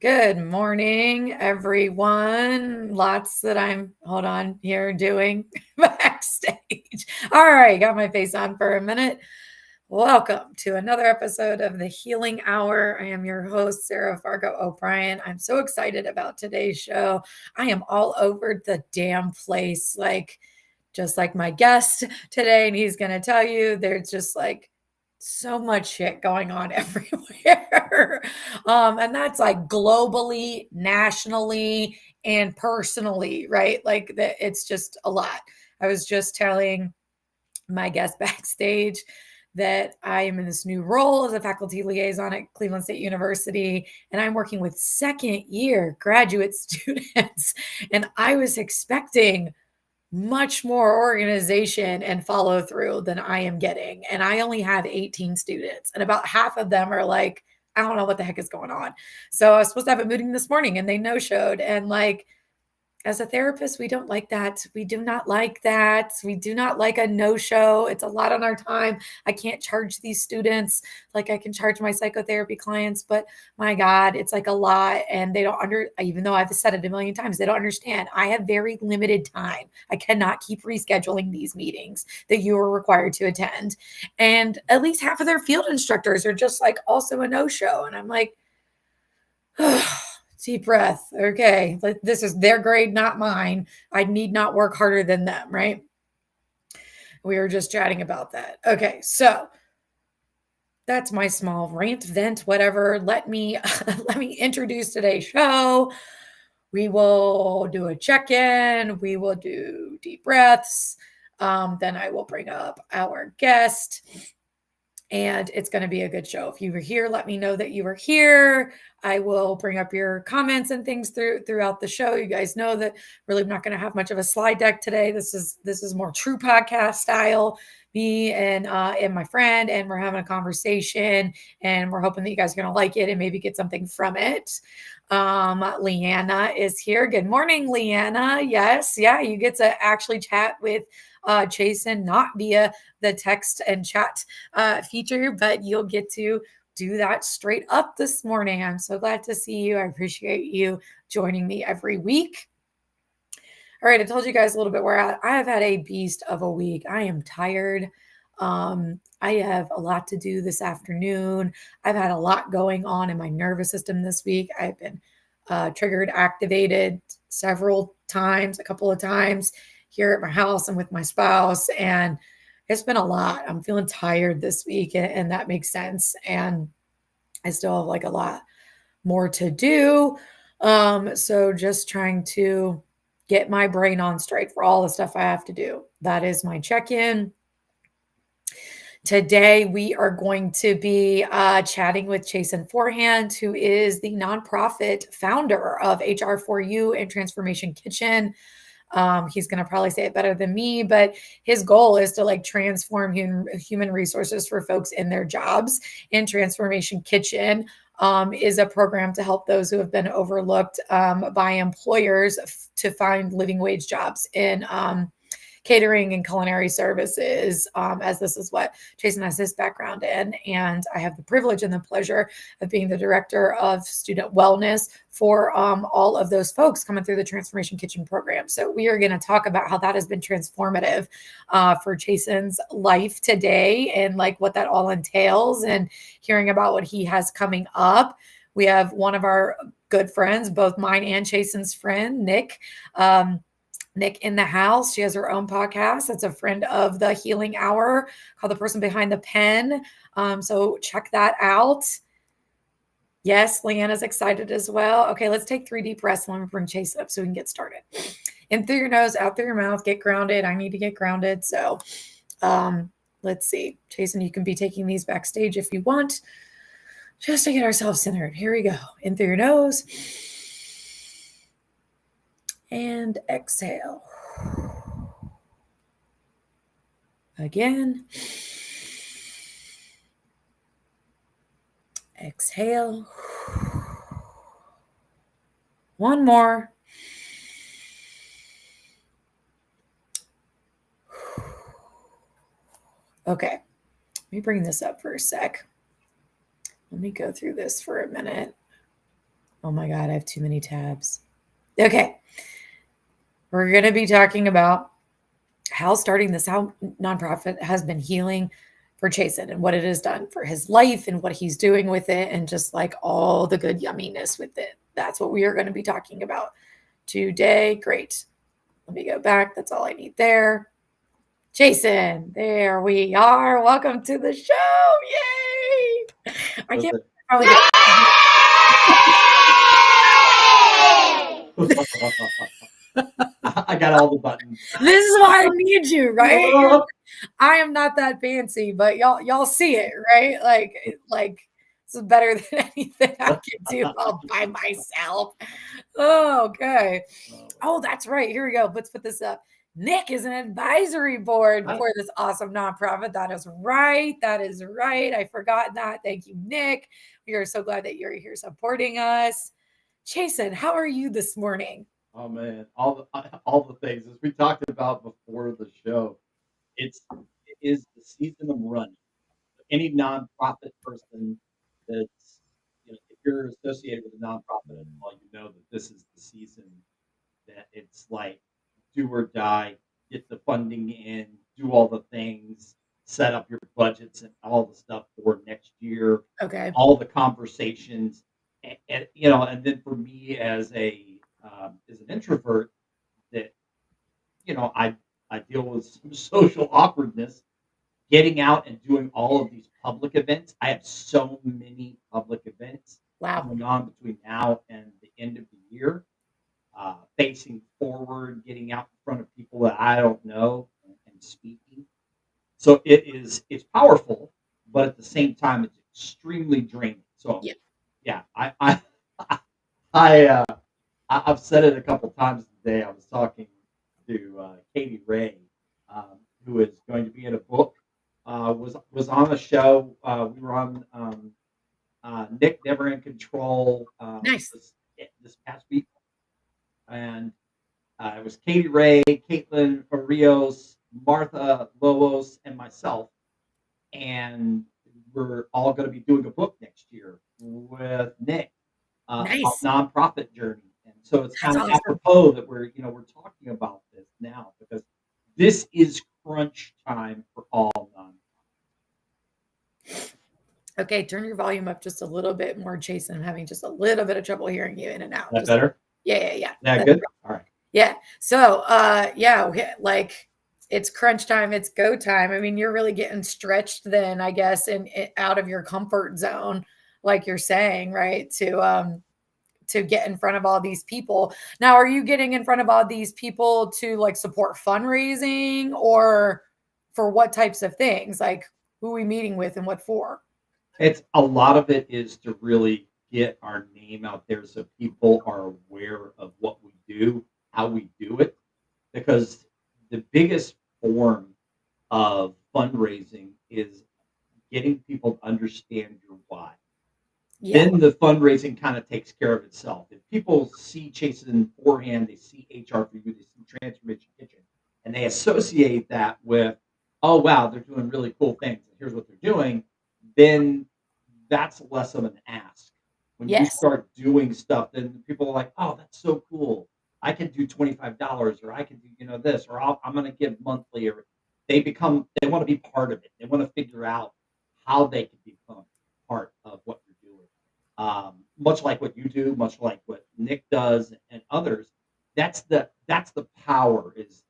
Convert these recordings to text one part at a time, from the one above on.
Good morning, everyone. Lots that I'm, here doing backstage. All right, got my face on for a minute. Welcome to another episode of the Healing Hour. I am your host, Sarah Fargo O'Brien. I'm so excited about today's show. I am all over the damn place, just like my guest today, and he's going to tell you there's just so much shit going on everywhere. And that's like globally, nationally, and personally, right? It's just a lot. I was just telling my guest backstage that I am in this new role as a faculty liaison at Cleveland State University, and I'm working with second year graduate students. And I was expecting much more organization and follow through than I am getting. And I only have 18 students, and about half of them are like, I don't know what the heck is going on. So I was supposed to have a meeting this morning and they no showed. And as a therapist, we don't like that. We do not like that. We do not like a no-show. It's a lot on our time. I can't charge these students like I can charge my psychotherapy clients, but my God, it's like a lot. And they don't even though I've said it a million times, they don't understand. I have very limited time. I cannot keep rescheduling these meetings that you are required to attend. And at least half of their field instructors are just also a no-show. And I'm like, deep breath. Okay. This is their grade, not mine. I need not work harder than them, right? We were just chatting about that. Okay. So that's my small rant, vent, whatever. Let me introduce today's show. We will do a check-in. We will do deep breaths. Then I will bring up our guest. And it's going to be a good show. If you were here, let me know that you were here. I will bring up your comments and things throughout the show. You guys know that really I'm not going to have much of a slide deck today. This is more true podcast style. Me and my friend, and we're having a conversation, and we're hoping that you guys are going to like it and maybe get something from it. Leanna is here. Good morning, Leanna. Yes, yeah, you get to actually chat with Chason, not via the text and chat feature, but you'll get to do that straight up this morning. I'm so glad to see you. I appreciate you joining me every week. All right, I told you guys a little bit where I have had a beast of a week. I am tired. I have a lot to do this afternoon. I've had a lot going on in my nervous system this week. I've been triggered, activated several times, a couple of times here at my house and with my spouse. And it's been a lot. I'm feeling tired this week, and that makes sense. And I still have a lot more to do. So just trying to get my brain on straight for all the stuff I have to do. That is my check-in. Today, we are going to be chatting with Chason Forehand, who is the nonprofit founder of HR4U and Transformation Kitchen. He's going to probably say it better than me, but his goal is to transform human resources for folks in their jobs. And Transformation Kitchen is a program to help those who have been overlooked by employers to find living wage jobs in catering and culinary services, as this is what Chason has his background in. And I have the privilege and the pleasure of being the director of student wellness for all of those folks coming through the Transformation Kitchen program. So we are going to talk about how that has been transformative for Chason's life today, and what that all entails, and hearing about what he has coming up. We have one of our good friends, both mine and Chason's friend, Nick in the house. She has her own podcast. That's a friend of the Healing Hour called The Person Behind the Pen. So check that out. Yes, Leanna's excited as well. Okay, let's take 3 deep breaths. Let me bring Chase up so we can get started. In through your nose, out through your mouth. Get grounded. I need to get grounded. So let's see. Chason, you can be taking these backstage if you want, just to get ourselves centered. Here we go. In through your nose. And exhale. Again. Exhale. One more. Okay. Let me bring this up for a sec. Let me go through this for a minute. Oh my God, I have too many tabs. Okay. We're going to be talking about how starting this out nonprofit has been healing for Chasen and what it has done for his life and what he's doing with it and just like all the good yumminess with it. That's what we are going to be talking about today. Great. Let me go back. That's all I need there. Jason, there we are. Welcome to the show. Yay! I can't Perfect. probably get I got all the buttons. this is why I need you, right? Oh, I am not that fancy, but y'all see it, right? Like this is better than anything I can do all by myself. Oh, okay. Oh, that's right. Here we go. Let's put this up. Nick is an advisory board I, for this awesome nonprofit. That is right. That is right. I forgot that. Thank you, Nick. We are so glad that you're here supporting us. Jason, how are you this morning? oh man, all the things as we talked about before the show. It is the season of running. Any nonprofit person that's if you're associated with a nonprofit at all, you know that this is the season that it's like do or die, get the funding in, do all the things, set up your budgets and all the stuff for next year, Okay. all the conversations, and and then for me as an introvert, that I deal with some social awkwardness, getting out and doing all of these public events. I have so many public events Wow. going on between now and the end of the year, facing forward, getting out in front of people that I don't know and speaking. So it's powerful, but at the same time, it's extremely draining. So Yeah. yeah, I I've said it a couple times today. I was talking to Katie Ray, who is going to be in a book. Was on a show. We were on Nick Never in Control Nice. this past week, and it was Katie Ray, Caitlin Rios, Martha Lobos, and myself. And we're all going to be doing a book next year with Nick about Nice. nonprofit journey. And so it's That's kind of awesome. apropos that we're talking about this now because this is crunch time for all non. Okay, turn your volume up just a little bit more, Jason. I'm having just a little bit of trouble hearing you in and out. That Just better? yeah. Yeah, That's good. All right. yeah. So, yeah, like it's crunch time, it's go time. I mean, you're really getting stretched then, I guess, out of your comfort zone, like you're saying, right? To get in front of all these people. Now, are you getting in front of all these people to like support fundraising or for what types of things? Like who are we meeting with and what for? It's a lot of it is to really get our name out there so people are aware of what we do, how we do it, because the biggest form of fundraising is getting people to understand your why. Yeah. Then the fundraising kind of takes care of itself. If people see Chason Forehand, they see HR for you, they see Transformation Kitchen, and they associate that with, oh wow, they're doing really cool things, and here's what they're doing, then that's less of an ask. When you Yes. start doing stuff, then people are like, oh, that's so cool. I can do $25, or I can do this, or I'm going to give monthly, or they want to be part of it. They want to figure out how they can become part of what you're doing. Much like what you do, much like what Nick does, and others. That's the power is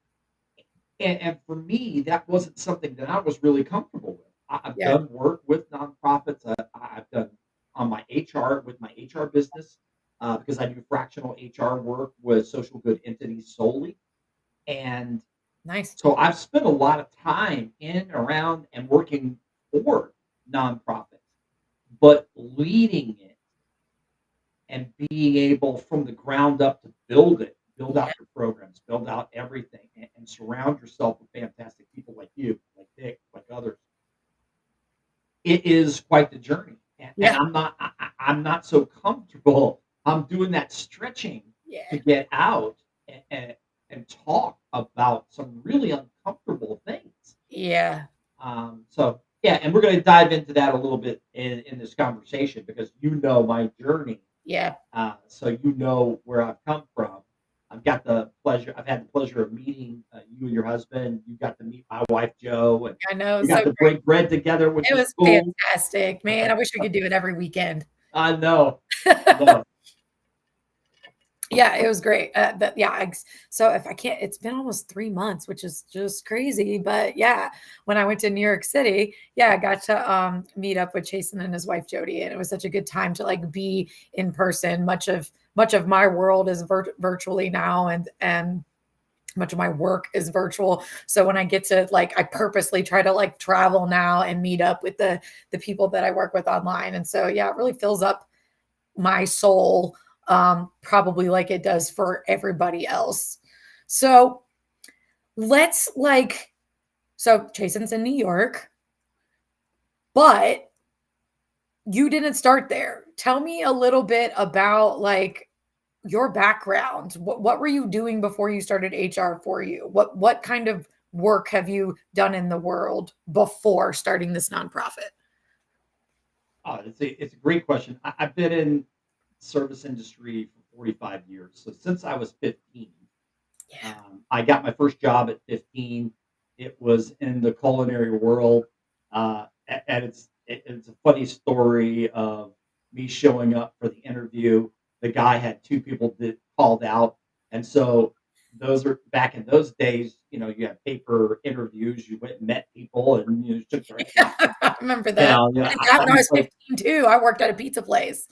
and for me, that wasn't something that I was really comfortable with. I've Yeah. done work with nonprofits. I've done on my HR with my HR business because I do fractional HR work with social good entities solely. And Nice. so I've spent a lot of time in, around, and working for nonprofits, but leading it and being able from the ground up to build it, build Yeah. out your programs, build out everything, and surround yourself with fantastic people like you, like Nick, like others. It is quite the journey, and Yeah. I'm not so comfortable. I'm doing that stretching to Yeah. get out and talk about some really uncomfortable things. Yeah. So yeah, and we're going to dive into that a little bit in this conversation because my journey Yeah. So you know where I've come from. I've had the pleasure of meeting you and your husband. You got to meet my wife, Joe, and I know, we so got to great. break bread together, which It is was cool. fantastic, man. I wish we could do it every weekend. I know. I know. Yeah, it was great. But yeah, so if I can't, it's been almost 3 months, which is just crazy. But yeah, when I went to New York City, yeah, I got to meet up with Chason and his wife Jody, and it was such a good time to like be in person. Much of my world is virtually now, and much of my work is virtual. So when I get to like, I purposely try to like travel now and meet up with the people that I work with online. And so yeah, it really fills up my soul, probably like it does for everybody else. So let's like, so Jason's in New York, but you didn't start there. Tell me a little bit about like your background. What were you doing before you started HR for you? What kind of work have you done in the world before starting this nonprofit? It's a great question. I've been in service industry for 45 years. So since I was 15, Yeah. I got my first job at 15. It was in the culinary world, and it's a funny story of me showing up for the interview. The guy had two people that called out, and so those are back in those days. You had paper interviews. You went and met people, and you shook their hand. I remember that. I did that I when I was was like, 15 too. I worked at a pizza place.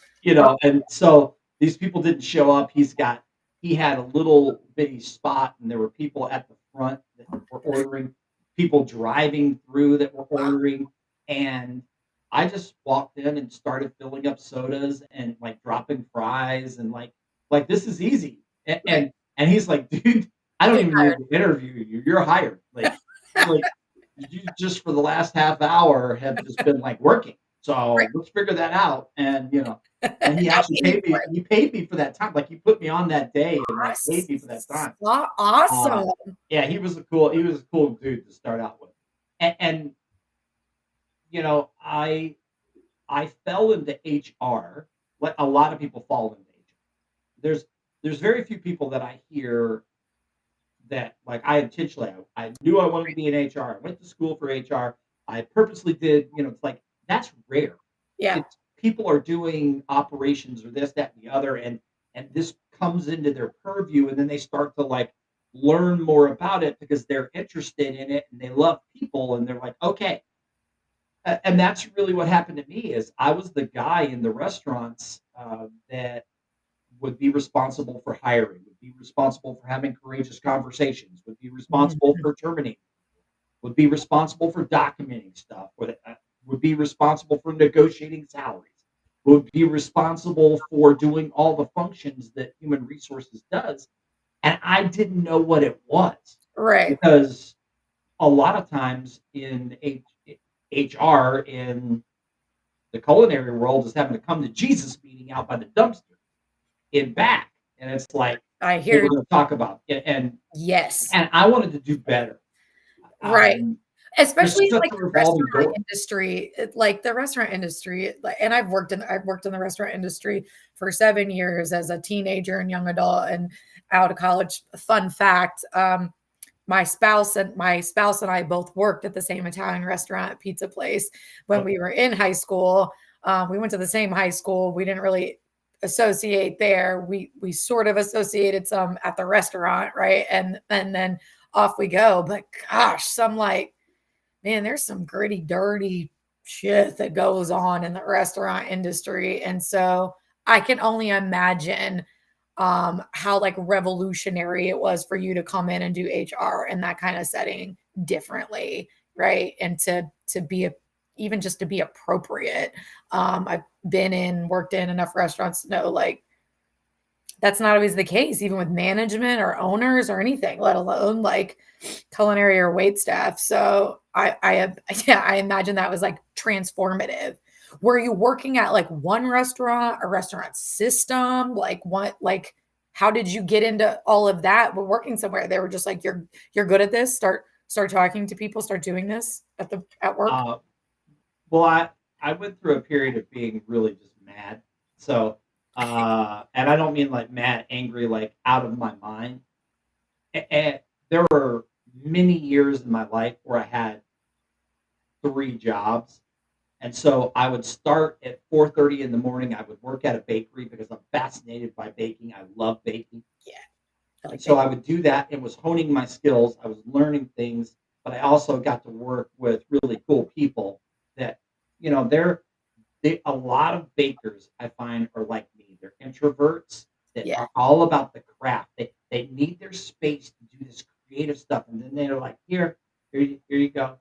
and so these people didn't show up. He had a little bitty spot, and there were people at the front that were ordering, people driving through that were Wow. ordering, and I just walked in and started filling up sodas and like dropping fries and like this is easy. And Right. and he's like, dude, I don't Get even need to interview you. You're hired. Like you just for the last half hour have just been like working. So let's figure that out. And he Not actually paying paid for me. He paid me for that time. Like he put me on that day and like paid me for that time. Uh, Awesome. yeah, he was a cool dude to start out with. And I fell into HR. Like a lot of people fall into HR. There's very few people that I hear that like I intentionally I knew I wanted to be in HR. I went to school for HR. I purposely did, it's like that's rare. Yeah. It's people are doing operations or this, that, and the other, and this comes into their purview, and then they start to like learn more about it because they're interested in it and they love people and they're like, okay. And that's really what happened to me is I was the guy in the restaurants that would be responsible for hiring, would be responsible for having courageous conversations, would be responsible Mhm. for terminating, would be responsible for documenting stuff, would be responsible for negotiating salaries, would be responsible for doing all the functions that human resources does. And I didn't know what it was Right. because a lot of times in HR in the culinary world is having to come to Jesus meeting out by the dumpster in back. And it's like, I hey, hear we're going to talk about it. yes. And I wanted to do better. Right. There's Especially in, such like, a the revolving restaurant door. industry, like, the restaurant industry, like and I've worked in the restaurant industry for 7 years as a teenager and young adult and out of college. Fun fact, my spouse and I both worked at the same Italian restaurant pizza place when Oh, we were in high school. We went to the same high school. We didn't really associate there. We sort of associated some at the restaurant, right? And then off we go. But gosh, some like man, there's some gritty, dirty shit that goes on in the restaurant industry. And so I can only imagine how like revolutionary it was for you to come in and do HR in that kind of setting differently, right? And to be a even just to be appropriate. I've worked in enough restaurants to know like that's not always the case, even with management or owners or anything, let alone like culinary or wait staff. So yeah, I imagine that was like transformative. Were you working at like one restaurant, a restaurant system? Like what, like how did you get into all of that? We're working somewhere. They were just like, you're good at this. Start talking to people, start doing this at work. uh, well, I went through a period of being really just mad. So And I don't mean like mad, angry, like out of my mind. And there were many years in my life where I had 3 jobs. And so I would start at 4:30 in the morning. I would work at a bakery because I'm fascinated by baking. I love baking. Yeah, I And like so that. I would do that and was honing my skills. I was learning things, but I also got to work with really cool people that, they're a lot of bakers I find are like me. They're introverts that Yeah, are all about the craft. They need their space to do this creative stuff. And then they're like, here you go.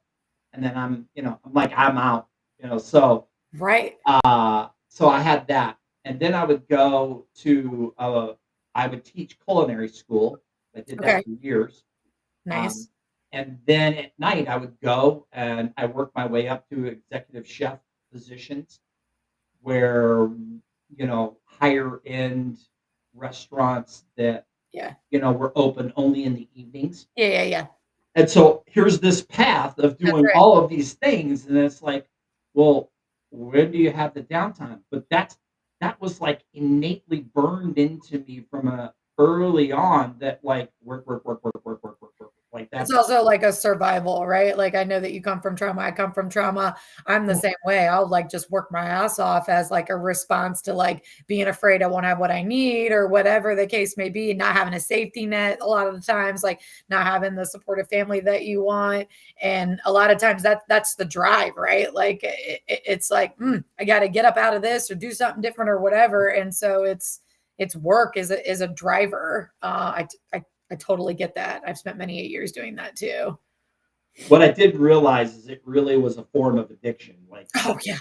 And then I'm like, I'm out, so right. so I had that. And then I would teach culinary school. I did that Okay, for years. Um, nice. and then at night, I would go and I worked my way up to executive chef positions where, higher end restaurants that, Yeah, were open only in the evenings. yeah, yeah, yeah. And so here's this path of That's doing right. all of these things, and it's like, well, when do you have the downtime? But that was like innately burned into me from a early on that like work, like It's that's also like a survival, right? Like I know that you come from trauma. I come from trauma. I'm the well, same way. I'll like just work my ass off as like a response to like being afraid I won't have what I need or whatever the case may be, not having a safety net a lot of the times, like not having the supportive family that you want. And a lot of times that's the drive, right? Like it's like, I got to get up out of this or do something different or whatever. And so it's work is a driver. I totally get that. I've spent many years doing that too. what I did realize is it really was a form of addiction. Like Oh yeah.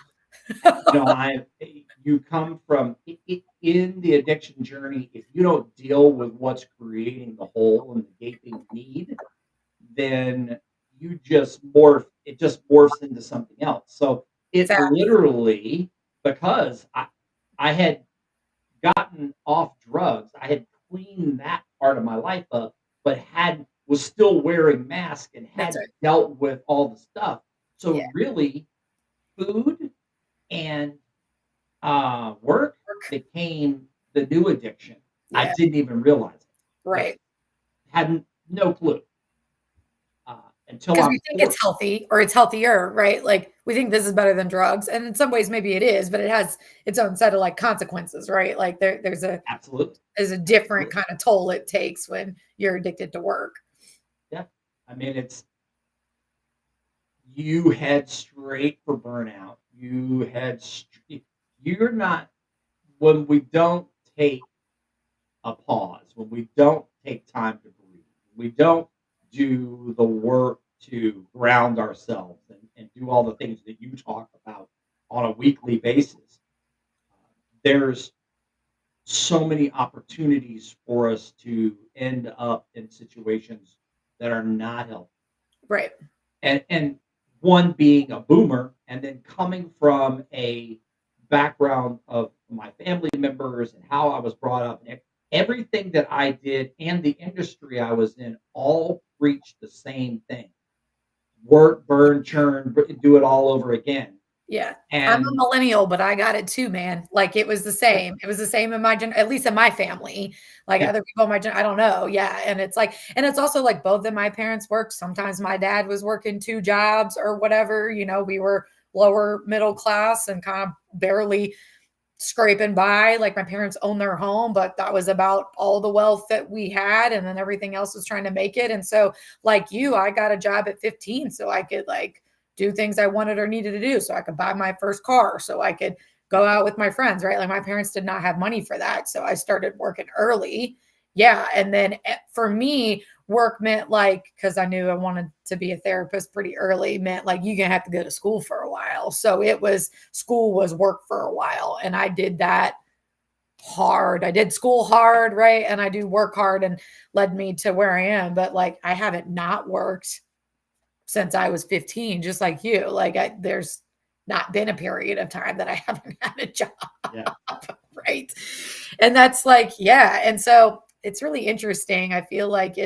I you come from in the addiction journey. If you don't deal with what's creating the hole and the gaping need, then you just morph. It just morphs into something else. So it Exactly. literally, because I had gotten off drugs, I had cleaned that part of my life up, but had was still wearing masks and That's hadn't right. dealt with all the stuff. Yeah. So really, food and work Work. became the new addiction. I Yeah. didn't even realize it. Like, Right. hadn't no clue until Because I'm we think it's 40. healthy or it's healthier, right? Like we think this is better than drugs. And in some ways maybe it is, but it has its own set of like consequences, right? Like Absolutely, there's a different absolutely, kind of toll it takes when you're addicted to work. yeah. I mean, it's you head straight for burnout. You head straight. You're not when we don't take a pause, when we don't take time to breathe, we don't do the work to ground ourselves and do all the things that you talk about on a weekly basis. There's so many opportunities for us to end up in situations that are not healthy. Right. And one being a boomer, and then coming from a background of my family members and how I was brought up, and everything that I did and the industry I was in all preached the same thing: work, burn, churn, do it all over again. Yeah. I'm a And millennial, but I got it too, man. Like it was the yeah, same. It was the same in my at least in my family. Like yeah, other people in my I don't know. Yeah. And it's like, and it's also like both of my parents worked. Sometimes my dad was working 2 jobs or whatever. We were lower middle class and kind of barely scraping by. Like my parents owned their home, but that was about all the wealth that we had. And then everything else was trying to make it. And so, like you, I got a job at 15 so I could like do things I wanted or needed to do. So I could buy my first car, so I could yeah, go out with my friends, right? Like my parents did not have money for that. So I started working early. Yeah. And then for me, work meant like, because I knew I wanted to be a therapist pretty early, meant like you're going to have to go to school for a while. So it was school was work for a while. And I did that hard. I did school hard, right? And I do work hard and led me to where I am. But like I haven't not worked since I was 15, just like you. Like there's not been a period of time that I haven't had a job, yeah. right? And that's like, yeah. And so it's really interesting. I feel like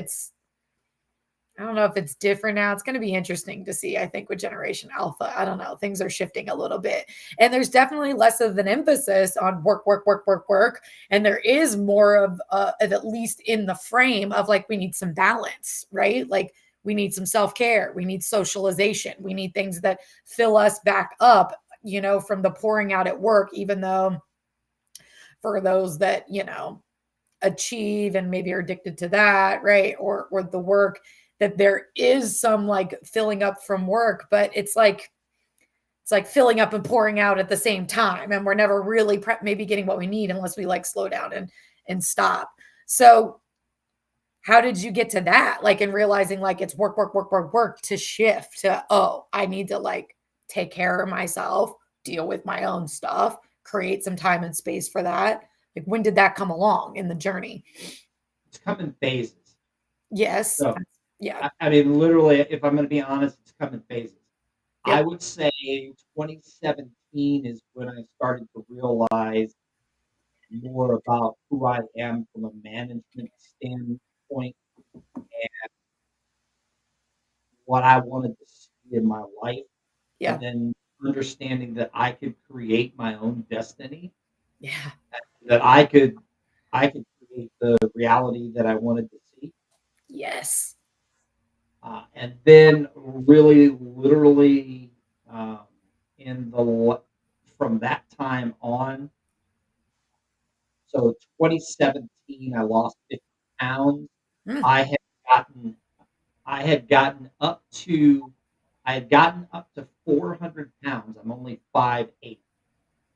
I don't know if it's different now. It's going to be interesting to see, I think, with Generation Alpha. I don't know. Things are shifting a little bit. And there's definitely less of an emphasis on work, work, work, work, work. And there is more of at least in the frame of like, we need some balance, right? Like, we need some self care. We need socialization. We need things that fill us back up, from the pouring out at work, even though for those that, achieve and maybe are addicted to that, right? Or the work that there is some like filling up from work, but it's like filling up and pouring out at the same time, and we're never really maybe getting what we need unless we like slow down and stop. So how did you get to that, like in realizing like it's work, work, work, work, work, to shift to, oh, I need to like take care of myself, deal with my own stuff, create some time and space for that? Like, when did that come along in the journey? It's come in phases. Yes. So, Yeah. I mean, literally, if I'm going to be honest, it's come in phases. I Yep. would say 2017 is when I started to realize more about who I am from a management standpoint, what I wanted to see in my life, and Yeah. then understanding that I could create my own destiny, Yeah. that I could create the reality that I wanted to see. Yes. And then really literally, um, in from that time on, so 2017, I lost 50 pounds. Mm. I had gotten I had gotten up to I had gotten up to 400 pounds. I'm only 5'8".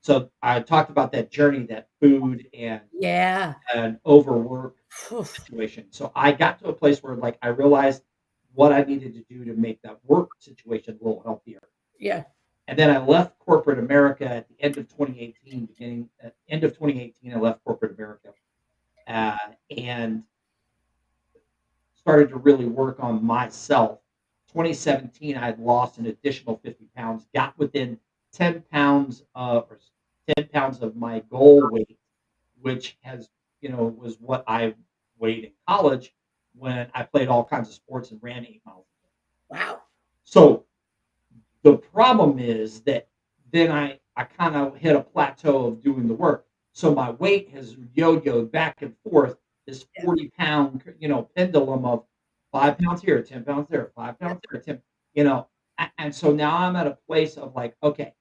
So I talked about that journey, that food and Yeah. overwork Oof. situation. So I got to a place where like I realized what I needed to do to make that work situation a little healthier. Yeah. And then I left corporate America at the end of 2018, end of 2018, I left corporate America, uh, and started to really work on myself. 2017, I had lost an additional 50 pounds, got within 10 pounds or 10 pounds of my goal weight, which was what I weighed in college when I played all kinds of sports and ran 8 miles. Wow. So the problem is that then I kind of hit a plateau of doing the work. So my weight has yo-yoed back and forth, this Yeah. 40-pound, pendulum of 5 pounds here, 10 pounds there, 5 pounds there, 10, and so now I'm at a place of like, okay,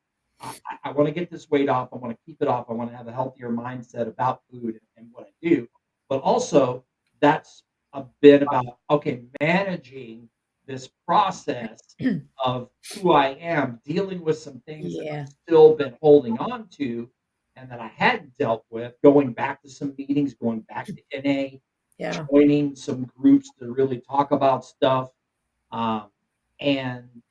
I want to get this weight off. I want to keep it off. I want to have a healthier mindset about food and what I do. But also, that's a bit about, okay, managing this process of who I am, dealing with some things that I've Yeah. still been holding on to and that I hadn't dealt with, going back to some meetings, going back to NA, Yeah. joining some groups to really talk about stuff, um, and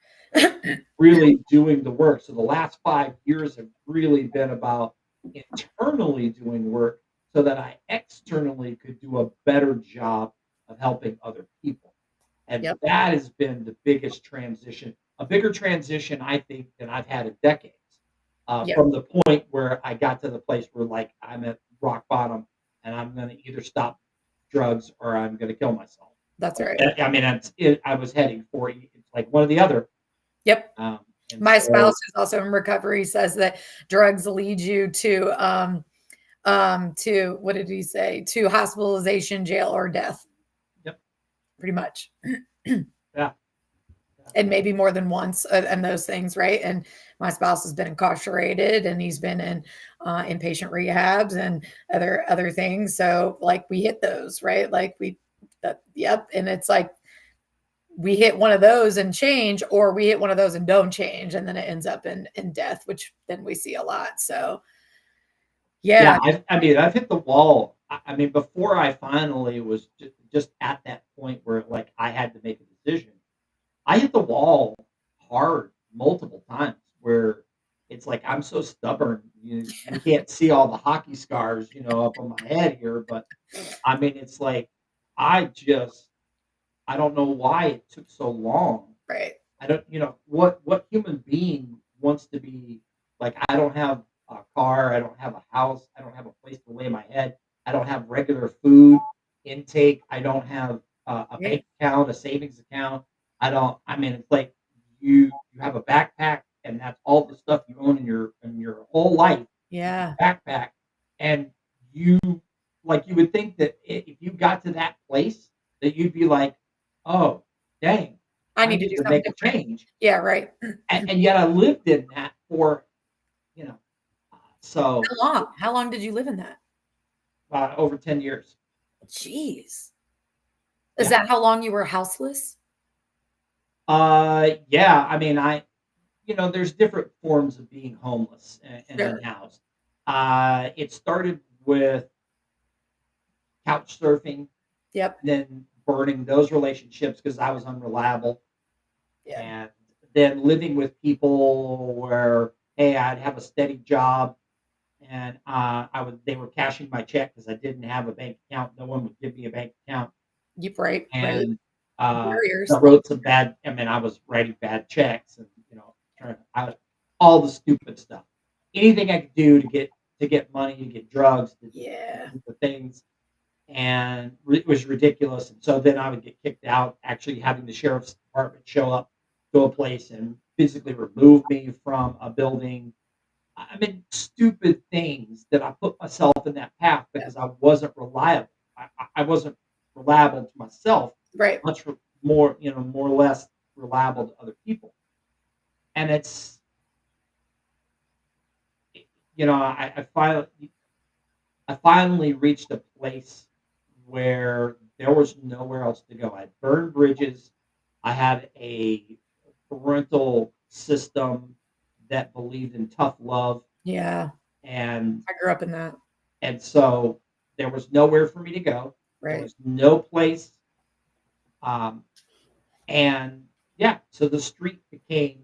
really doing the work. So the last 5 years have really been about internally doing work so that I externally could do a better job of helping other people. And Yep. that has been the biggest transition, a bigger transition, I think, than I've had in decades. Yep. From the point where I got to the place where, like, I'm at rock bottom and I'm going to either stop drugs or I'm going to kill myself. That's Like, right. I mean, I was heading for it's like one or the other. Yep. Um, and My spouse, so, who's also in recovery, says that drugs lead you to what did he say? To hospitalization, jail, or death, yep, pretty much. yeah, yeah, And maybe more than once, and those things, right? And my spouse has been incarcerated, and he's been in inpatient rehabs and other things. So like we hit those, right? Like yep. And it's like we hit one of those and change, or we hit one of those and don't change, and then it ends up in death, which then we see a lot. So yeah. yeah. I mean, I've hit the wall. I mean, before I finally was just at that point where like I had to make a decision. I hit the wall hard multiple times where it's like I'm so stubborn. You can't see all the hockey scars, up on my head here, but I mean, it's like I just I don't know why it took so long. Right. I don't, what human being wants to be like, I don't have a car, I don't have a house, I don't have a place to lay my head, I don't have regular food intake, I don't have a Right. bank account, a savings account. I don't. I mean, it's like you have a backpack, and that's all the stuff you own in your whole life in your Yeah. backpack, and you you would think that if you got to that place that you'd be like, oh, dang, I I need to need do to something make a different. change, Yeah, right. and yet I lived in that for you know so How long? How long did you live in that? over 10 years. Jeez. Is Yeah. that how long you were houseless? Yeah. I mean, there's different forms of being homeless and Sure. unhoused. It started with couch surfing, Yep. then burning those relationships because I was unreliable, Yeah. and then living with people where, hey, I'd have a steady job, and they were cashing my check because I didn't have a bank account. No one would give me a bank account, You right, right. and I Barriers. wrote some bad. I mean, I was writing bad checks, and trying all the stupid stuff. Anything I could do to get money, to get drugs, to Yeah. do the things, and it was ridiculous. And so then I would get kicked out. Actually, having the sheriff's department show up to a place and physically remove me from a building. I mean, stupid things that I put myself in that path Yeah. because I wasn't reliable. I wasn't reliable to myself, Right. much more, more or less reliable to other people. And I finally reached a place where there was nowhere else to go. I burned bridges. I had a parental system that believed in tough love, Yeah. and I grew up in that. so there was nowhere for me to go. There Right. was no place, um, and yeah, so the street became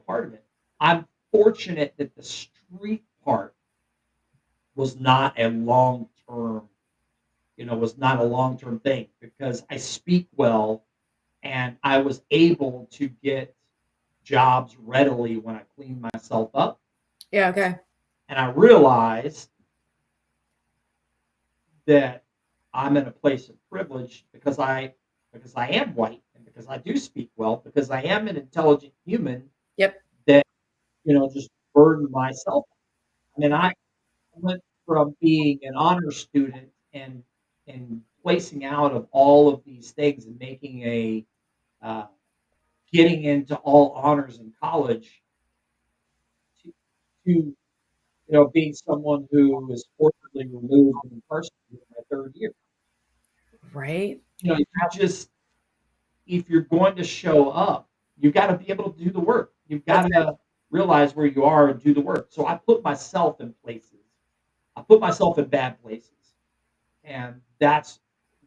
part of it. I'm fortunate that the street part was not a long term was not a long term thing because I speak well and I was able to get jobs readily when I cleaned myself up. Yeah, okay. And I realized that I'm in a place of privilege because I am white and because I do speak well, because I am an intelligent human Yep. that just burdened myself. I mean, I went from being an honor student and placing out of all of these things and making a uh, getting into all honors in college to being someone who is forcibly removed and incarcerated in my third year. Right? You just if you're going to show up, you got to be able to do the work. You've got That's right. to realize where you are and do the work. So I put myself in places. I put myself in bad places, and that's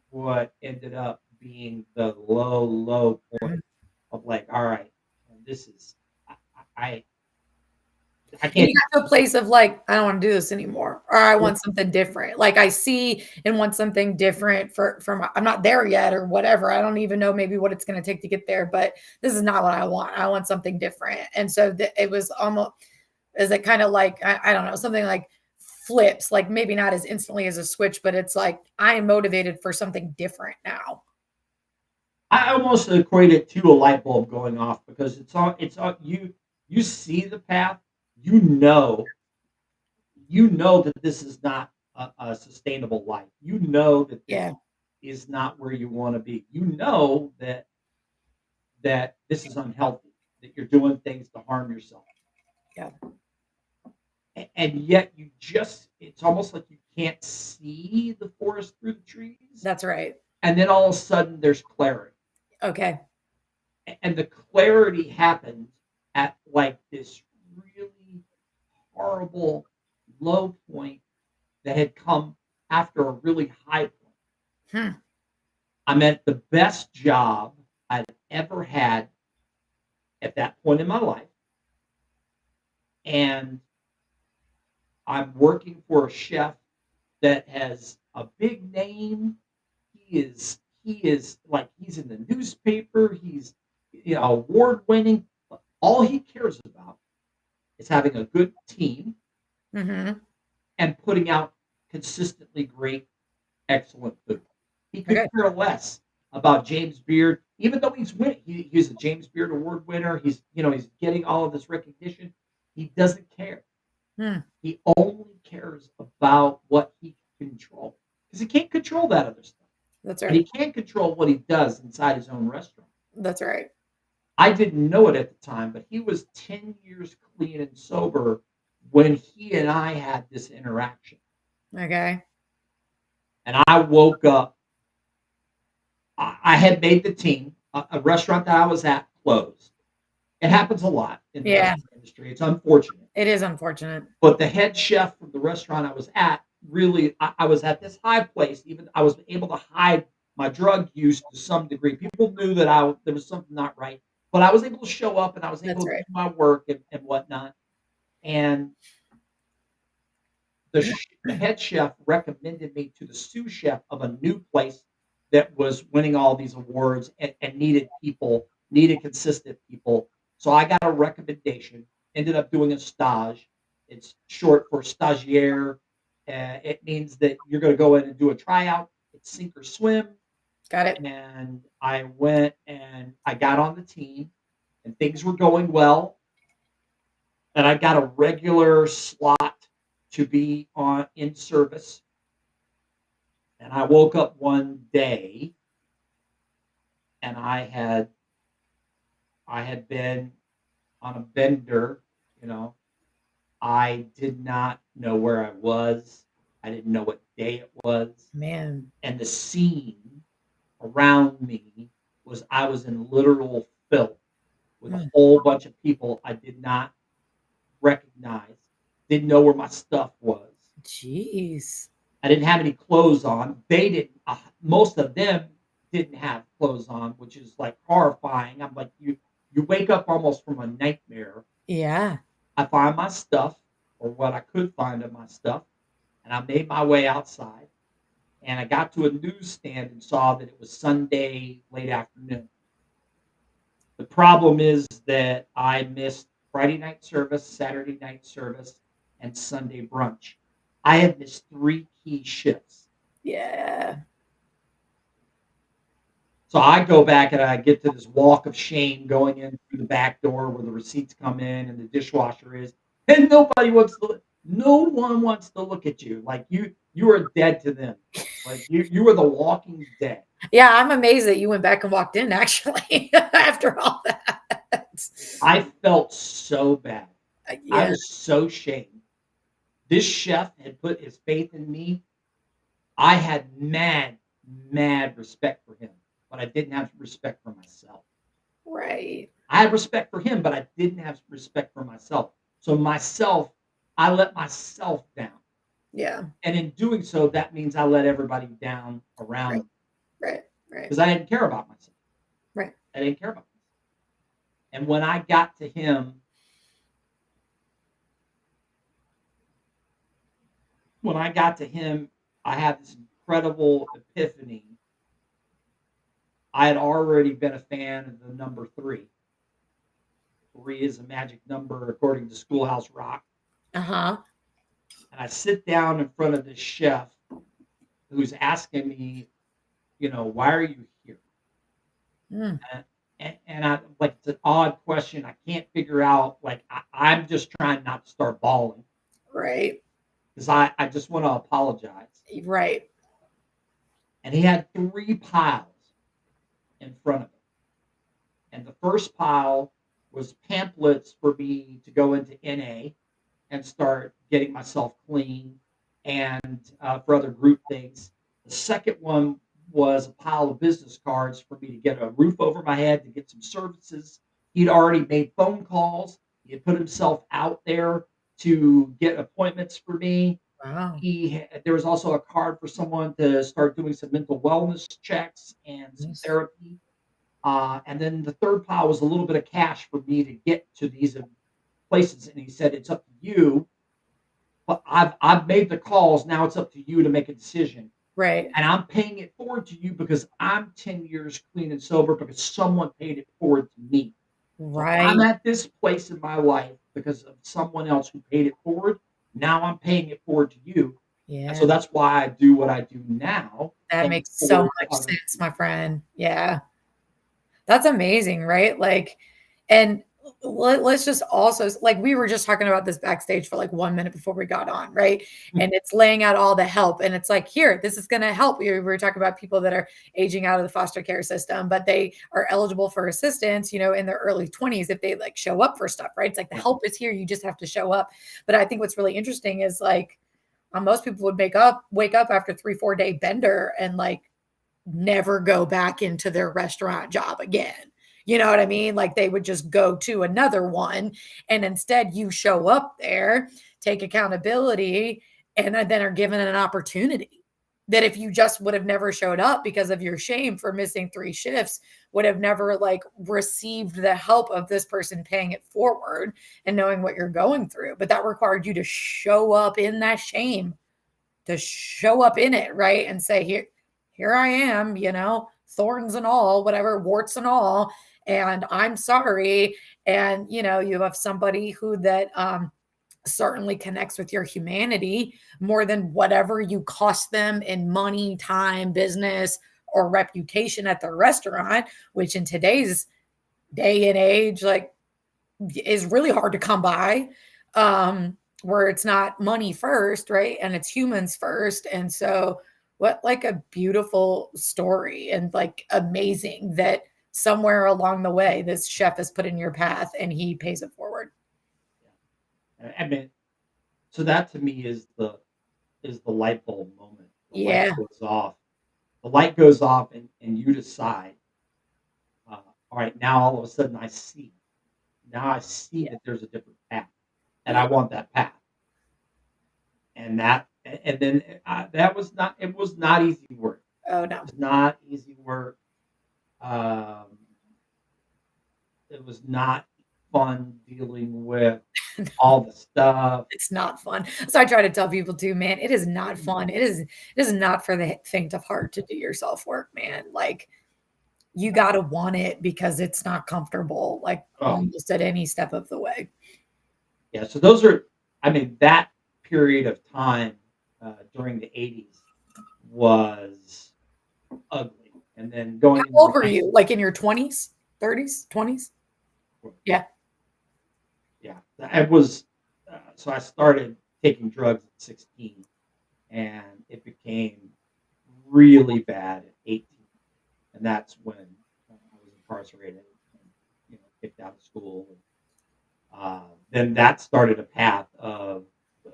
what ended up being the low, low point Mhm. of like, all right, this is I I And can't. you got to a place of like, I don't want to do this anymore, or I Yeah, want something different. Like I see and want something different from I'm not there yet or whatever. I don't even know maybe what it's going to take to get there, but this is not what I want. I want something different. And so it was almost is it kind of like I don't know, something like flips, like maybe not as instantly as a switch, but it's like I am motivated for something different now. I almost equate it to a light bulb going off because it's on you see the path, you know that this is not a sustainable life. You know that this Yeah. is not where you want to be. You know that this is unhealthy, that you're doing things to harm yourself. Yeah. And yet it's almost like you can't see the forest through the trees. That's right. And then all of a sudden there's clarity. Okay. And the clarity happened at like this really horrible low point that had come after a really high point. Hmm. I'm at the best job I've ever had at that point in my life. And I'm working for a chef that has a big name. He is like he's in the newspaper. He's award winning. All he cares about is having a good team Mhm. and putting out consistently great, excellent food. He could Okay. care less about James Beard, even though he's winning. He's a James Beard Award winner. He's getting all of this recognition. He doesn't care. Hmm. He only cares about what he can control because he can't control that other stuff, That's and he right. can't control what he does inside his own restaurant. That's right. I didn't know it at the time, but he was 10 years clean and sober when he and I had this interaction. Okay. And I woke up. I had made the team. A restaurant that I was at closed. It happens a lot in the Yeah. restaurant industry. It's unfortunate. It is unfortunate. But the head chef from the restaurant I was at really, I was at this high place. Even I was able to hide my drug use to some degree. People knew that there was something not right, but I was able to show up and I was able That's to right. do my work and whatnot. And the head chef recommended me to the sous chef of a new place that was winning all these awards and needed people, needed consistent people. So I got a recommendation, ended up doing a stage. It's short for stagiaire. It means that you're going to go in and do a tryout. It's sink or swim. Got it. And I went and I got on the team and things were going well. And I got a regular slot to be on in service. And I woke up one day and I had been on a bender, you know. I did not know where I was. I didn't know what day it was. Man. And the scene around me was I was in literal filth with a Mm. whole bunch of people I did not recognize, didn't know where my stuff was. Jeez. I didn't have any clothes on. They didn't. Most of them didn't have clothes on, which is like horrifying. I'm like, you wake up almost from a nightmare. Yeah. I find my stuff, or what I could find of my stuff, and I made my way outside. And I got to a newsstand and saw that it was Sunday late afternoon. The problem is that I missed Friday night service, Saturday night service, and Sunday brunch. I had missed three key shifts. Yeah. So I go back and I get to this walk of shame going in through the back door where the receipts come in and the dishwasher is, and no one wants to look at you. Like you are dead to them. Like you are the walking dead. Yeah, I'm amazed that you went back and walked in actually after all that. I felt so bad. I Yeah. was so shamed. This chef had put his faith in me. I had mad respect for him, but I didn't have respect for myself. Right. I had respect for him, but I didn't have respect for myself. So I let myself down. Yeah. And in doing so, that means I let everybody down around Right. me Right. Right. because I didn't care about myself. Right. I didn't care about myself. And when I got to him, I had this incredible epiphany. I had already been a fan of the number three. Three is a magic number according to Schoolhouse Rock. Uh-huh. And I sit down in front of this chef who's asking me, why are you here? Mm. And I like it's an odd question. I can't figure out. Like I'm just trying not to start bawling Right. because I just want to apologize. Right. And he had three piles in front of him. And the first pile was pamphlets for me to go into NA and start getting myself clean and for other group things. The second one was a pile of business cards for me to get a roof over my head, to get some services. He'd already made phone calls. He had put himself out there to get appointments for me. Wow. There was also a card for someone to start doing some mental wellness checks and some Nice. therapy. And then the third pile was a little bit of cash for me to get to these places. And he said, "It's up to you, but I've made the calls. Now it's up to you to make a decision. Right. And I'm paying it forward to you because I'm 10 years clean and sober because someone paid it forward to me. So I'm Right. at this place in my life because of someone else who paid it forward. Now I'm paying it forward to you. And so Yeah. that's why I do what I do now That and makes so for much other sense, my people. friend. Yeah. That's amazing, right? Like, and let's just also, like, we were just talking about this backstage for like 1 minute before we got on, right? And it's laying out all the help. And it's like, here, this is going to help. We were talking about people that are aging out of the foster care system, but they are eligible for assistance, in their early 20s if they like show up for stuff, right? It's like the Yeah. help is here. You just have to show up. But I think what's really interesting is like, most people would wake up after 3-4 day bender and like never go back into their restaurant job again. You know what I mean? Like they would just go to another one. And instead, you show up there, take accountability, and then are given an opportunity that if you just would have never showed up because of your shame for missing 3 shifts, would have never like received the help of this person paying it forward and knowing what you're going through. But that required you to show up in that shame, to show up in it, right? And say, here I am, thorns and all, whatever, warts and all, and I'm sorry. And you have somebody who that certainly connects with your humanity more than whatever you cost them in money, time, business, or reputation at the restaurant, which in today's day and age, like, is really hard to come by. Where it's not money first, right? And it's humans first. And so, what like a beautiful story, and like amazing that somewhere along the way, this chef is put in your path and he pays it forward. Yeah. I mean, so that to me is the light bulb moment. The light Yeah. goes off. The light goes off, and you decide, all right, now all of a sudden I see. Now I see Yeah. that there's a different path, and I Yeah. want that path. And then that was not. It was not easy work. Oh, It no. was not easy work. Um, it was not fun dealing with all the stuff. It's not fun. So I try to tell people too, man, it is not fun. It is not for the faint of heart to do your self work, man. Like, you No. gotta want it because it's not comfortable, like, Oh, almost at any step of the way. yeah. So those are. I mean, that period of time during the '80s was ugly, and then How going into old the were you? Like, in your 20s, 30s, 20s? 90s. Yeah. Yeah, I was. So I started taking drugs at 16, and it became really bad at 18, and that's when I was incarcerated and kicked out of school. Then that started a path of uh,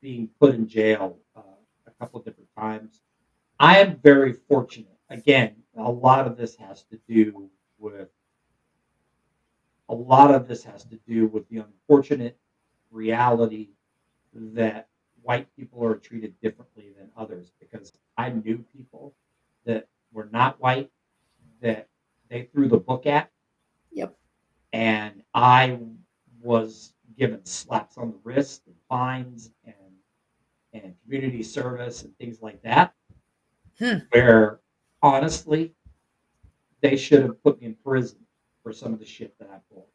being put in jail a couple of different times. I am very fortunate. Again, with a lot of this has to do with the unfortunate reality that white people are treated differently than others, because I knew people that were not white that they threw the book at, Yep. and I was given slaps on the wrist and fines and community service and things like that, Hmm. where honestly they should have put me in prison for some of the shit that I pulled.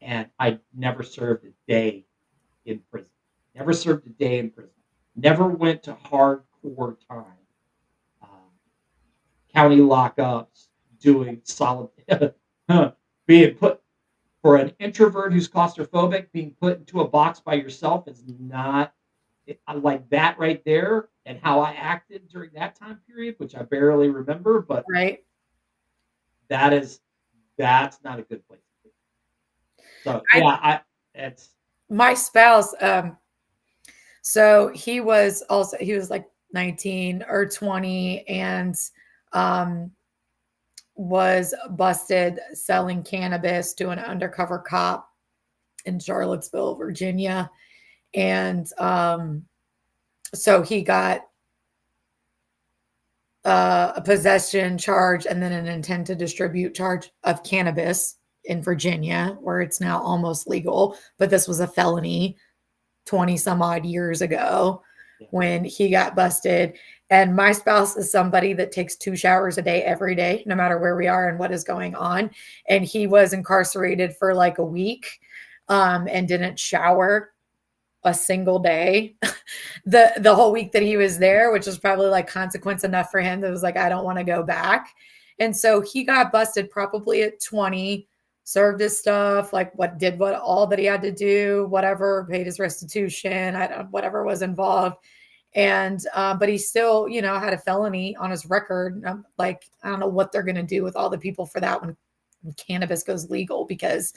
And I never served a day in prison. Never served a day in prison. Never went to hardcore time. Um, County lockups, doing solid, being put for an introvert who's claustrophobic, being put into a box by yourself is not. I like that right there, and how I acted during that time period, which I barely remember, but Right. that is that's not a good place to be. So I yeah, it's My spouse, so he was like 19 or 20, and um was busted selling cannabis to an undercover cop in Charlottesville, Virginia. And so he got a possession charge and then an intent to distribute charge of cannabis in Virginia, where it's now almost legal. But this was a felony 20 some odd years ago yeah, when he got busted. And my spouse is somebody that takes 2 showers a day every day, no matter where we are and what is going on. And he was incarcerated for like a week, and didn't shower a single day the whole week that he was there, which was probably like consequence enough for him that was like, I don't want to go back. And so he got busted probably at 20, served his stuff, like what all that he had to do, whatever, paid his restitution, I don't whatever was involved. And but he still, had a felony on his record. Like, I don't know what they're gonna do with all the people for that when cannabis goes legal, because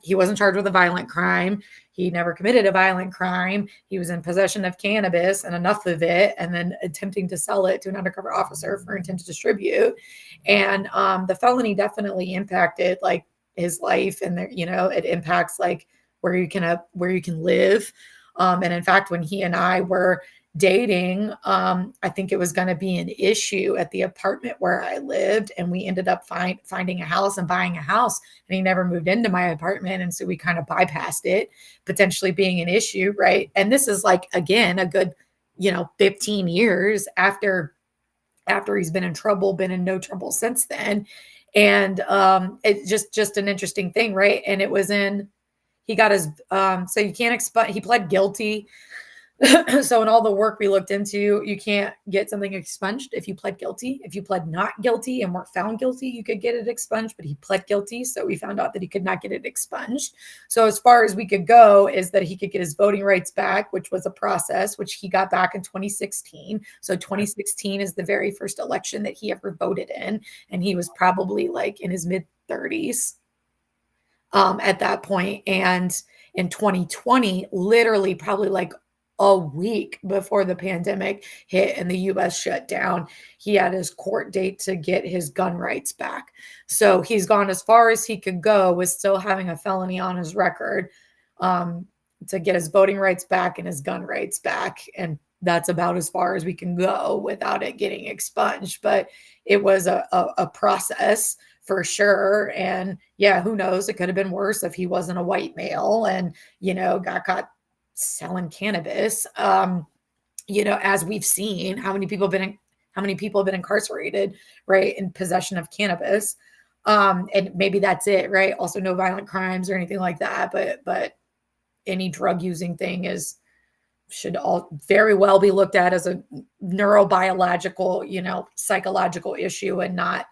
he wasn't charged with a violent crime. He never committed a violent crime. He was in possession of cannabis and enough of it, and then attempting to sell it to an undercover officer for intent to distribute. And the felony definitely impacted like his life, and it impacts like where you can live. And in fact, when he and I were dating, I think it was going to be an issue at the apartment where I lived, and we ended up finding a house and buying a house, and he never moved into my apartment, and so we kind of bypassed it potentially being an issue, right? And this is like, again, a good 15 years after he's been in trouble, been in no trouble since then. And it's just an interesting thing, right? And it was in he got his so you can't expunge. He pled guilty. So in all the work we looked into, you can't get something expunged if you pled guilty. If you pled not guilty and weren't found guilty, you could get it expunged, but he pled guilty. So we found out that he could not get it expunged. So as far as we could go is that he could get his voting rights back, which was a process, which he got back in 2016. So 2016 is the very first election that he ever voted in. And he was probably like in his mid 30s at that point. And in 2020, literally probably like a week before the pandemic hit and the US shut down, he had his court date to get his gun rights back. So he's gone as far as he could go with still having a felony on his record, to get his voting rights back and his gun rights back. And that's about as far as we can go without it getting expunged. But it was a process for sure. And yeah, who knows? It could have been worse if he wasn't a white male and, got caught selling cannabis. As we've seen, how many people have been incarcerated, right, in possession of cannabis. And maybe that's it, right? Also no violent crimes or anything like that. But any drug using thing should all very well be looked at as a neurobiological, psychological issue and not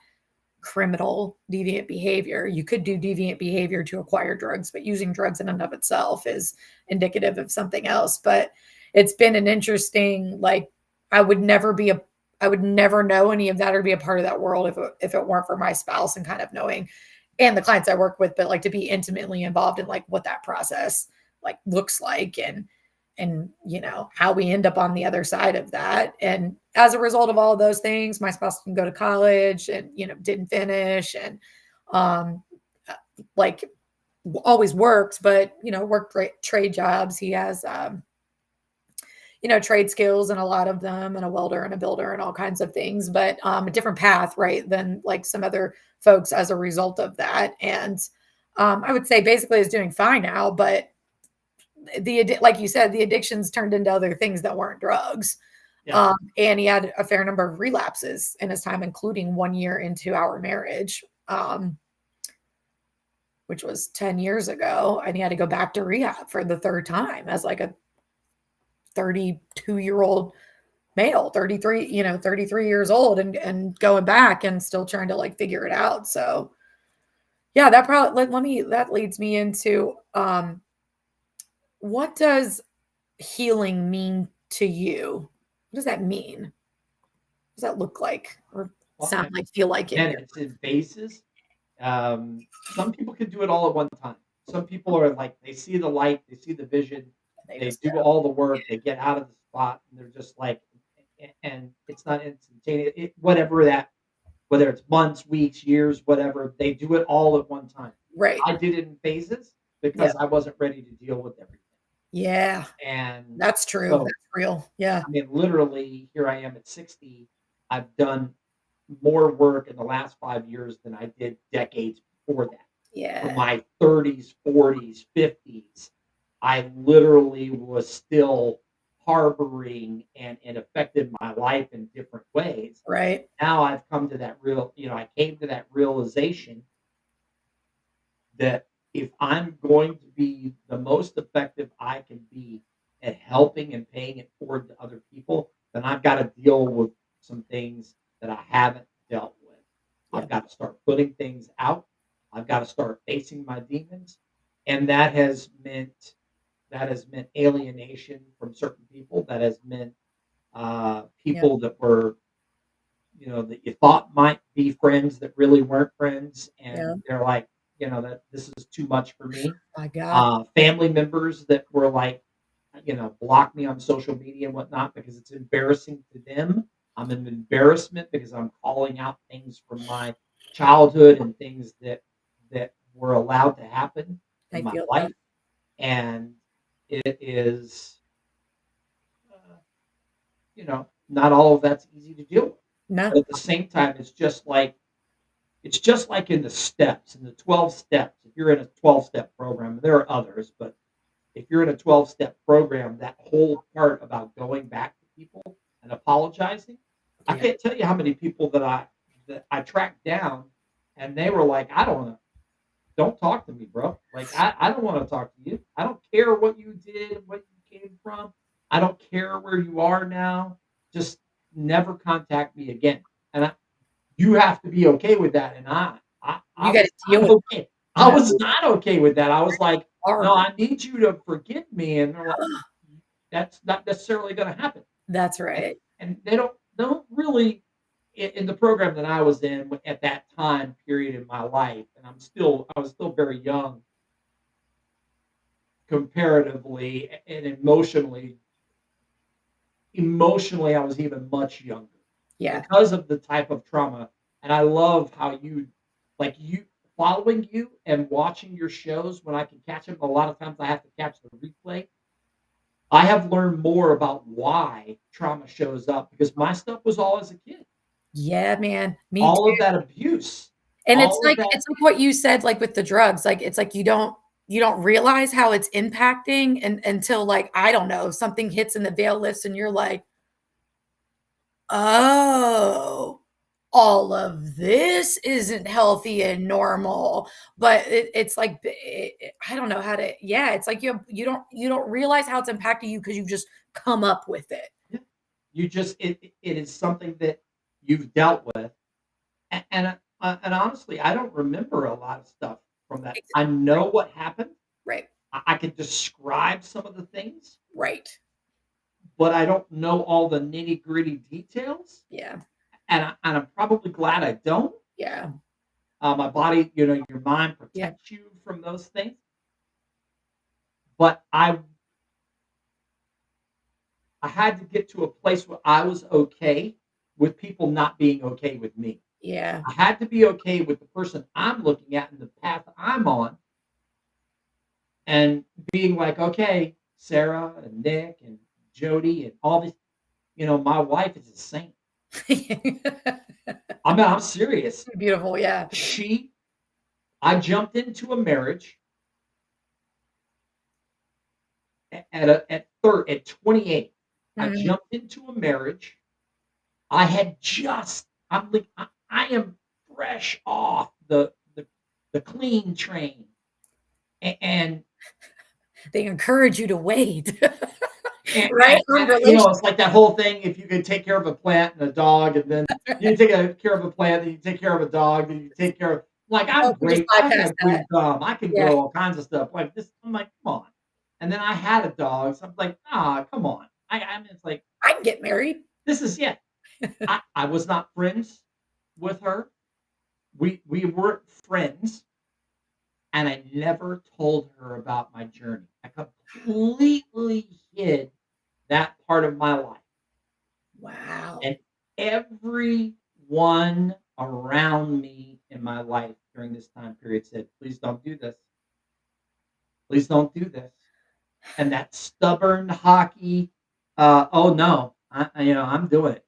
criminal deviant behavior. You could do deviant behavior to acquire drugs, but using drugs in and of itself is indicative of something else. But it's been an interesting, like, I would never know any of that or be a part of that world if it weren't for my spouse and kind of knowing, and the clients I work with, but like to be intimately involved in like what that process like looks like, and how we end up on the other side of that. And as a result of all of those things, my spouse can go to college and didn't finish, and like always worked, but worked trade jobs. He has trade skills and a lot of them, and a welder and a builder and all kinds of things, but a different path, right, than like some other folks as a result of that. And I would say basically is doing fine now, but like you said, the addictions turned into other things that weren't drugs. Yeah. And he had a fair number of relapses in his time, including 1 year into our marriage, which was 10 years ago. And he had to go back to rehab for the third time as like a 32-year-old male, 33 years old, and going back and still trying to like figure it out. So yeah, that leads me into, what does healing mean to you? What does that mean? What does that look like or sound like, feel like in And you? it's in phases. Some people can do it all at one time. Some people are like, they see the light, they see the vision, They they just do all the work, they get out of the spot, and they're just like, and it's not instantaneous. Whether it's months, weeks, years, whatever, they do it all at one time. right. I did it in phases Yeah. because I wasn't ready to deal with everything. Yeah. And That's true. so, That's real. Yeah. I mean, literally, here I am at 60. I've done more work in the last 5 years than I did decades before that. From Yeah. my 30s, 40s, 50s, I literally was still harboring and it affected my life in different ways. Right. Now I've come to that I came to that realization that if I'm going to be the most effective I can be at helping and paying it forward to other people, then I've got to deal with some things that I haven't dealt with. Yeah. I've got to start putting things out. I've got to start facing my demons. And that has meant alienation from certain people. That has meant Yeah. people that were, that you thought might be friends that really weren't friends, Yeah. and they're like, that this is too much for me. My God. Family members that were like, block me on social media and whatnot because it's embarrassing to them. I'm an embarrassment because I'm calling out things from my childhood and things that were allowed to happen in I my feel that. life, and it is, uh, not all of that's easy to deal with. No. But at the same time, it's just like in the steps, in the 12 steps. If you're in a 12-step program, there are others, but if you're in a 12-step program, that whole part about going back to people and apologizing, I Yeah. can't tell you how many people that I tracked down, and they were like, "I don't talk to me, bro. Like, I don't want to talk to you. I don't care what you did, what you came from. I don't care where you are now. Just never contact me again." And you have to be okay with that. And I You got was to deal not with okay. I no was not okay with that. I was like, no, hard. I need you to forgive me. And they're like, that's not necessarily going to happen. That's And, right. and they don't really in the program that I was in at that time period in my life, and I was still very young comparatively and emotionally I was even much younger Yeah. because of the type of trauma. And I love how you following you and watching your shows when I can catch them. A lot of times I have to catch the replay. I have learned more about why trauma shows up because my stuff was all as a kid. Yeah, man. Me All of too. that abuse, And it's all of like that. it's like what you said, like, with the drugs, like, it's like you don't realize how it's impacting and until, like, I don't know, something hits and the veil lifts and you're like, "Oh, all of this isn't healthy and normal." But it's like, I don't know how to yeah, it's like you don't realize how it's impacting you because 'cause you've just come up with it. Yeah. It is something that you've dealt with. And honestly, I don't remember a lot of stuff from that. Ex I know what happened. Right, I can describe some of the things, right. but I don't know all the nitty-gritty details, Yeah, and I'm probably glad I don't. yeah, My body, your mind yeah. protects you from those things, but I had to get to a place where I was okay with people not being okay with me. Yeah. I had to be okay with the person I'm looking at and the path I'm on, and being like, okay, Sarah and Nick and Jody and all these, my wife is a saint. I'm serious. Beautiful, yeah. She, I jumped into a marriage at 28. I Mhm. jumped into a marriage. I'm like, I am fresh off the clean train, and They encourage you to wait. And Right? and On and, it's like that whole thing, if you could take care of a plant and a dog, and then you take care of a plant, then you take care of a dog, then you take care of like, I'm Oh, we just great. I've bypassed got green that. thumb. I can Yeah, grow all kinds of stuff like this. I'm like, "Come on." And then I had a dog, so I'm like, "Ah, come on." I mean, it's like, I can get married. this is yeah. I was not friends with her. We weren't friends, and I never told her about my journey. I completely hid that part of my life. Wow. And everyone around me in my life during this time period said, "Please don't do this. Please don't do this." And that stubborn hockey, oh no, I'm doing it.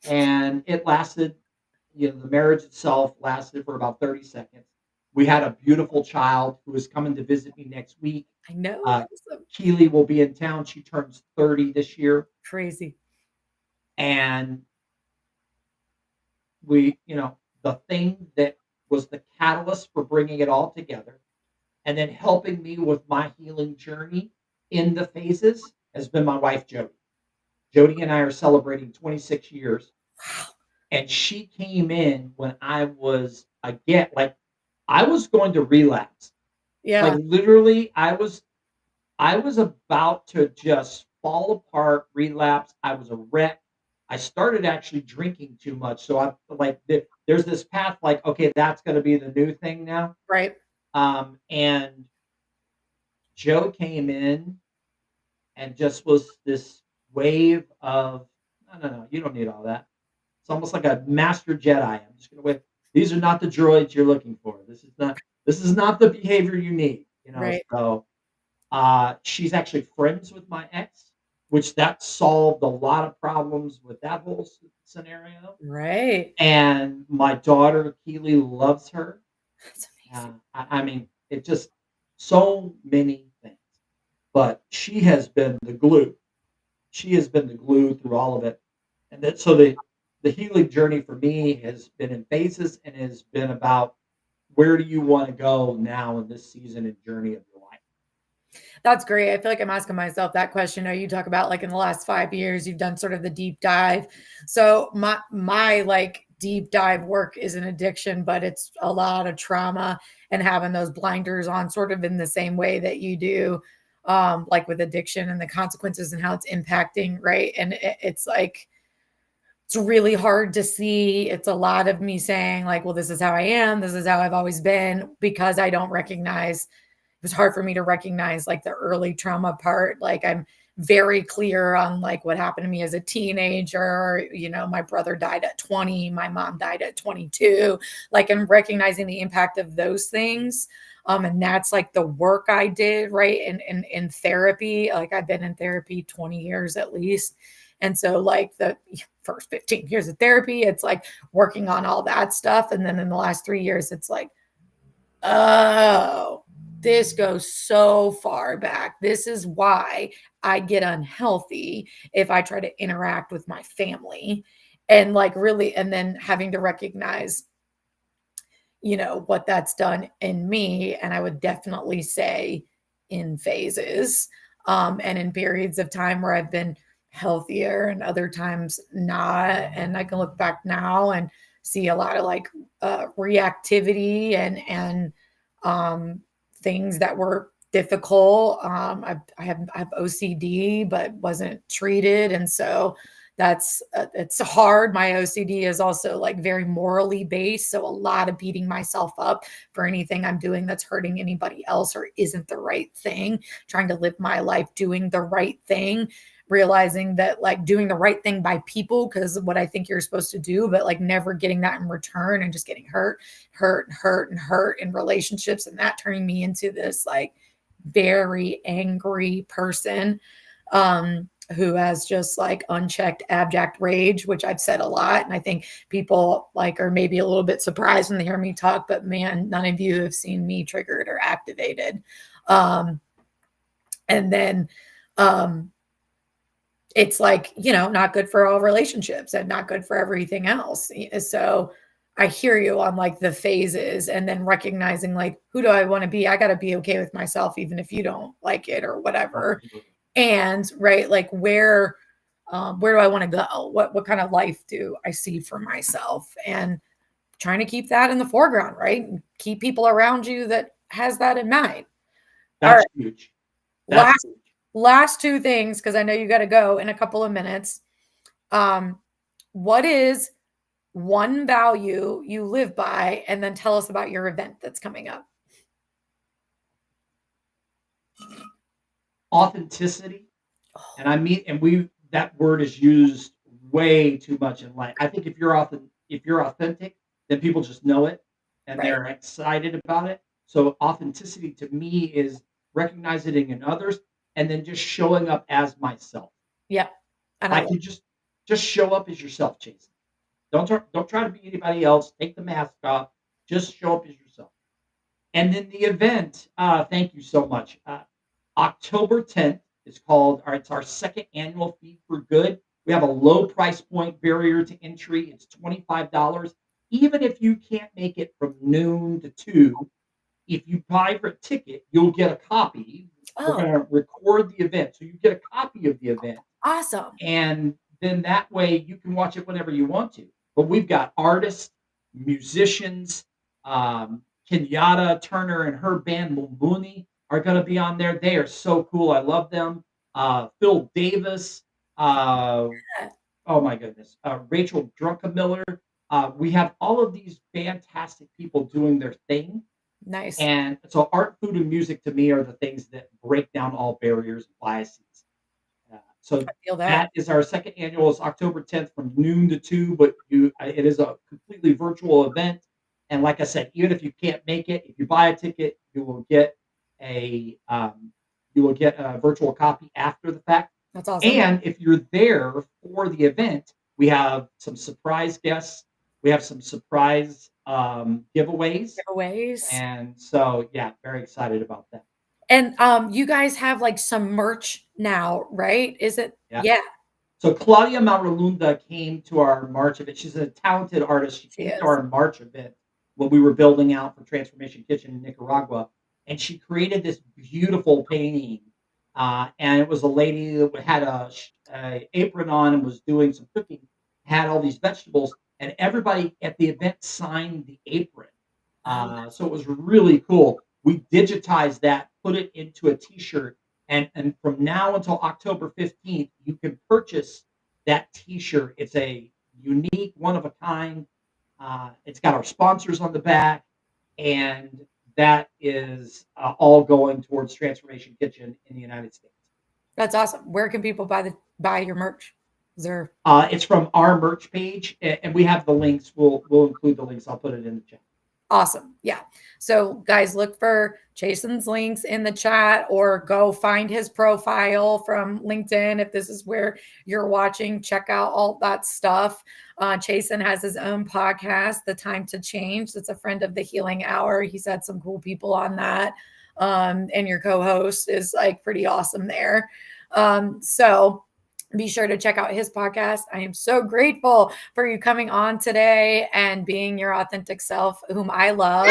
And it lasted, the marriage itself lasted for about 30 seconds. We had a beautiful child who is coming to visit me next week. I know, Uh, awesome. Keely will be in town. She turns 30 this year. Crazy. And the thing that was the catalyst for bringing it all together and then helping me with my healing journey in the phases has been my wife, Jody. Jody and I are celebrating 26 years, and she came in when I was, again, like, I was going to relapse. Like, Yeah. literally, I was about to just fall apart, relapse. I was a wreck. I started actually drinking too much. So I like there's this path like, okay, that's going to be the new thing now. Right. And Joe came in and just was this wave of, no, no, no, you don't need all that. It's almost like a master Jedi. I'm just going to wait. These are not the droids you're looking for. This is not the behavior you need. Right. So she's actually friends with my ex, which that solved a lot of problems with that whole scenario. Right. And my daughter Keely loves her. That's amazing. I mean, it just so many things. But she has been the glue. She has been the glue through all of it. And that so the healing journey for me has been in phases and has been about where do you want to go now in this season and journey of your life. That's great. I feel like I'm asking myself that question. Now you talk about like in the last 5 years, you've done sort of the deep dive. So my like deep dive work is an addiction, but it's a lot of trauma and having those blinders on sort of in the same way that you do, like with addiction and the consequences and how it's impacting, right? And it's like it's really hard to see. It's a lot of me saying like, well, this is how I am. This is how I've always been because I don't recognize it was hard for me to recognize like the early trauma part. Like I'm very clear on like what happened to me as a teenager. My brother died at 20, my mom died at 22. Like I'm recognizing the impact of those things. And that's like the work I did, right? And in therapy, like I've been in therapy 20 years at least. And so like the first 15 years of therapy, it's like working on all that stuff. And then in the last 3 years, it's like, oh, this goes so far back. This is why I get unhealthy if I try to interact with my family. And like really, and then having to recognize, what that's done in me. And I would definitely say in phases, and in periods of time where I've been healthier and other times not. And I can look back now and see a lot of like reactivity and things that were difficult. I have OCD, but wasn't treated, and so it's hard. My OCD is also like very morally based, so a lot of beating myself up for anything I'm doing that's hurting anybody else or isn't the right thing. Trying to live my life doing the right thing, realizing that like doing the right thing by people because what I think you're supposed to do, but like never getting that in return and just getting hurt in relationships, and that turning me into this like very angry person who has just like unchecked abject rage, which I've said a lot. And I think people like are maybe a little bit surprised when they hear me talk, but man, none of you have seen me triggered or activated. And then it's like, not good for all relationships and not good for everything else. So I hear you on like the phases and then recognizing like, who do I want to be? I got to be okay with myself, even if you don't like it or whatever. Absolutely. And right, like where do I want to go? What kind of life do I see for myself? And trying to keep that in the foreground, right? And keep people around you that has that in mind. All That's right. huge. That's Last huge. last two things, because I know you got to go in a couple of minutes. Um, what is one value you live by? And then tell us about your event that's coming up. Authenticity. And I mean, and that word is used way too much in life. I think if you're authentic, then people just know it and Right. they're excited about it. So authenticity to me is recognizing it in others and then just showing up as myself. Yep. And I Like love you just show up as yourself, Jason. Don't try to be anybody else. Take the mask off. Just show up as yourself. And then the event, thank you so much. October 10th is called, it's our second annual Feed for Good. We have a low price point barrier to entry. It's $25. Even if you can't make it from noon to 2, if you buy for a ticket, you'll get a copy. We're Oh, going to record the event. So you get a copy of the event. awesome. And then that way you can watch it whenever you want to. But we've got artists, musicians, Kenyatta Turner and her band Mumbuni are going to be on there. They are so cool. I love them. Phil Davis. Uh, oh my goodness. Rachel Druckenmiller. We have all of these fantastic people doing their thing. Nice. And so art, food, and music to me are the things that break down all barriers and biases. So I feel that. that is our second annual. Is October 10th from noon to 2, but it is a completely virtual event. And like I said, even if you can't make it, if you buy a ticket, a you will get a virtual copy after the fact. That's awesome. And if you're there for the event, we have some surprise guests. We have some surprise giveaways. Giveaways. And so, yeah, very excited about that. And you guys have like some merch now, right? Is it? Yeah. Yeah, So Claudia Mauralunda came to our March event. She's a talented artist. She she came to is. our March event when we were building out for Transformation Kitchen in Nicaragua, and she created this beautiful painting. And it was a lady that had a apron on and was doing some cooking, had all these vegetables, and everybody at the event signed the apron. So it was really cool. We digitized that, put it into a T-shirt, and from now until October 15th, you can purchase that T-shirt. It's a unique, one of a kind. It's got our sponsors on the back, and that is all going towards Transformation Kitchen in the United States. That's awesome. Where can people buy your merch? Is there? It's from our merch page, and we have the links. We'll include the links. I'll put it in the chat. Awesome. Yeah. So, guys, look for Chason's links in the chat or go find his profile from LinkedIn. If this is where you're watching, check out all that stuff. Chason has his own podcast, The Time to Change. That's a friend of the Healing Hour. He's had some cool people on that. And your co host is like pretty awesome there. So, be sure to check out his podcast. I am so grateful for you coming on today and being your authentic self, whom I love.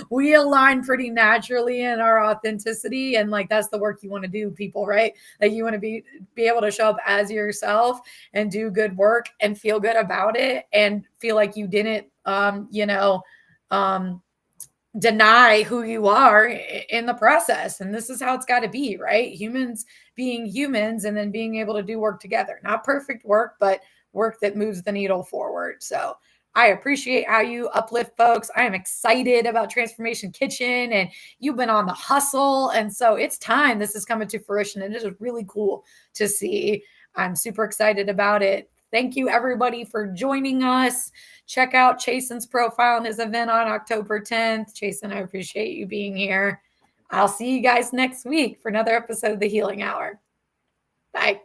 We align pretty naturally in our authenticity, and like that's the work you want to do, people, right? Like you want to be able to show up as yourself and do good work and feel good about it and feel like you didn't deny who you are in the process. And this is how it's got to be, right? Humans being humans and then being able to do work together. Not perfect work, but work that moves the needle forward. So I appreciate how you uplift folks. I am excited about Transformation Kitchen and you've been on the hustle. And so it's time this is coming to fruition. And it is really cool to see. I'm super excited about it. Thank you, everybody, for joining us. Check out Chason's profile and his event on October 10th. Chason, I appreciate you being here. I'll see you guys next week for another episode of The Healing Hour. Bye.